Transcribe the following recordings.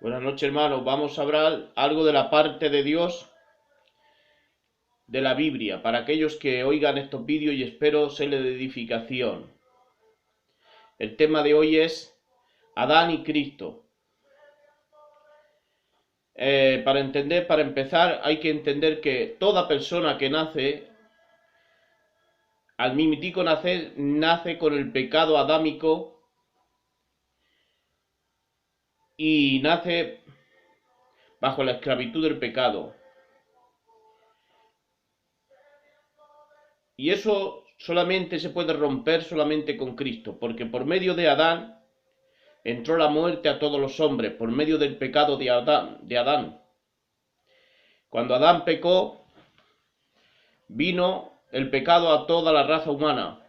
Buenas noches, hermanos. Vamos a hablar algo de la parte de Dios de la Biblia, para aquellos que oigan estos vídeos y espero sea de edificación. El tema de hoy es Adán y Cristo. Para empezar, hay que entender que toda persona que nace, al mimitico nacer, nace con el pecado adámico y nace bajo la esclavitud del pecado. Y eso solamente se puede romper solamente con Cristo, porque por medio de Adán entró la muerte a todos los hombres, por medio del pecado de Adán. Cuando Adán pecó, vino el pecado a toda la raza humana.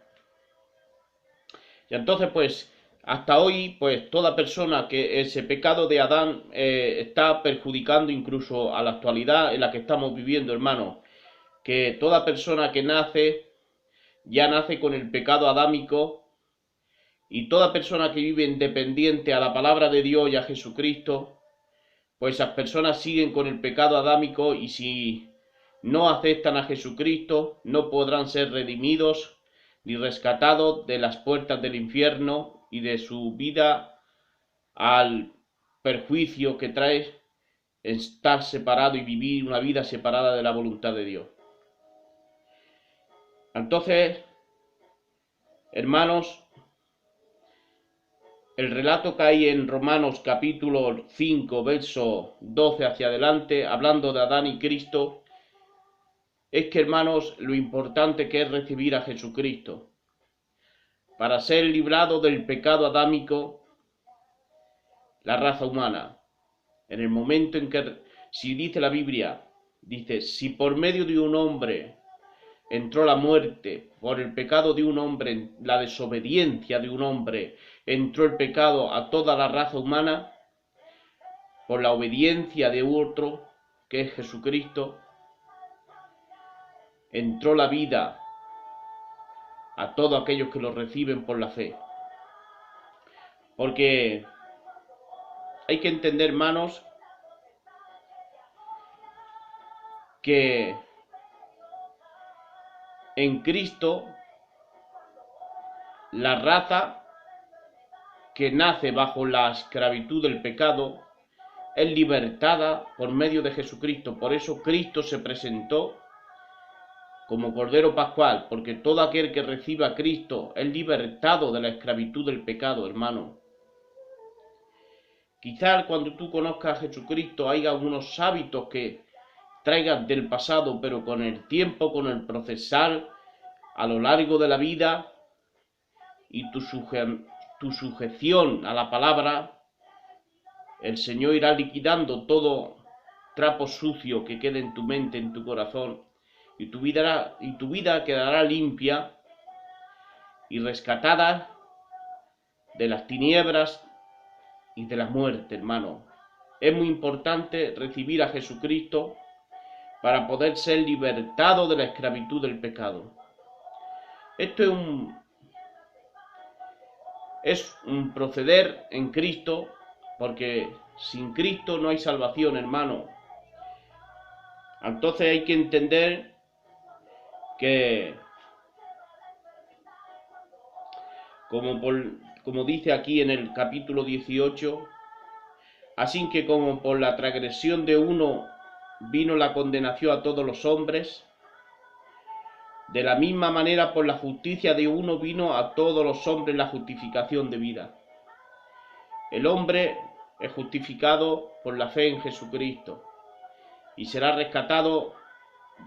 Y entonces, pues, hasta hoy, pues, toda persona que ese pecado de Adán está perjudicando incluso a la actualidad en la que estamos viviendo, hermano. Que toda persona que nace, ya nace con el pecado adámico, y toda persona que vive independiente a la palabra de Dios y a Jesucristo, pues esas personas siguen con el pecado adámico y si no aceptan a Jesucristo no podrán ser redimidos ni rescatados de las puertas del infierno y de su vida al perjuicio que trae estar separado y vivir una vida separada de la voluntad de Dios. Entonces, hermanos, el relato que hay en Romanos capítulo 5, verso 12 hacia adelante, hablando de Adán y Cristo, es que, hermanos, lo importante que es recibir a Jesucristo. Para ser librado del pecado adámico, la raza humana. En el momento en que, si dice la Biblia, dice, si por medio de un hombre entró la muerte, por el pecado de un hombre, la desobediencia de un hombre, entró el pecado a toda la raza humana, por la obediencia de otro, que es Jesucristo, entró la vida a todos aquellos que lo reciben por la fe. Porque hay que entender, hermanos, que en Cristo la raza que nace bajo la esclavitud del pecado es libertada por medio de Jesucristo. Por eso Cristo se presentó como Cordero Pascual, porque todo aquel que reciba a Cristo es libertado de la esclavitud del pecado, hermano. Quizás cuando tú conozcas a Jesucristo haya algunos hábitos que traigas del pasado, pero con el tiempo, con el procesar a lo largo de la vida y tu sujeción a la palabra, el Señor irá liquidando todo trapo sucio que quede en tu mente, en tu corazón, y tu vida quedará limpia y rescatada de las tinieblas y de la muerte, hermano. Es muy importante recibir a Jesucristo para poder ser libertado de la esclavitud del pecado. Esto es un proceder en Cristo, porque sin Cristo no hay salvación, hermano. Entonces hay que entender que, como dice aquí en el capítulo 18, así que como por la transgresión de uno vino la condenación a todos los hombres, de la misma manera por la justicia de uno vino a todos los hombres la justificación de vida. El hombre es justificado por la fe en Jesucristo y será rescatado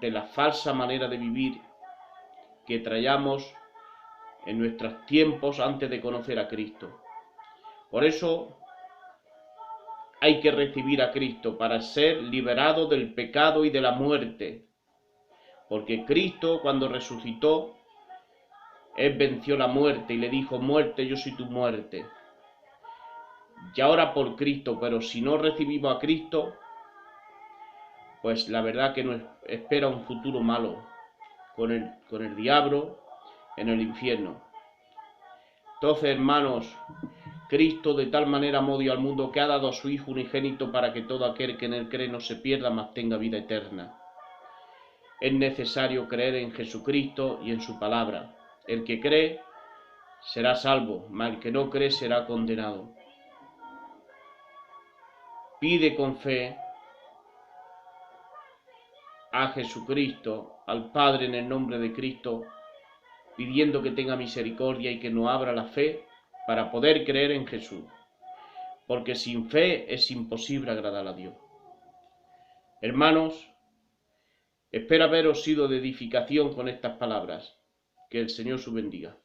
de la falsa manera de vivir que traíamos en nuestros tiempos antes de conocer a Cristo. Por eso hay que recibir a Cristo para ser liberado del pecado y de la muerte. Porque Cristo, cuando resucitó, Él venció la muerte y le dijo, muerte, yo soy tu muerte. Y ahora por Cristo, pero si no recibimos a Cristo, pues la verdad que nos espera un futuro malo con el diablo en el infierno. Entonces, hermanos, Cristo de tal manera amó Dios al mundo que ha dado a su Hijo unigénito para que todo aquel que en él cree no se pierda, mas tenga vida eterna. Es necesario creer en Jesucristo y en su palabra. El que cree será salvo, mas el que no cree será condenado. Pide con fe a Jesucristo, al Padre en el nombre de Cristo, pidiendo que tenga misericordia y que nos abra la fe para poder creer en Jesús, porque sin fe es imposible agradar a Dios. Hermanos, espero haberos sido de edificación con estas palabras. Que el Señor os bendiga.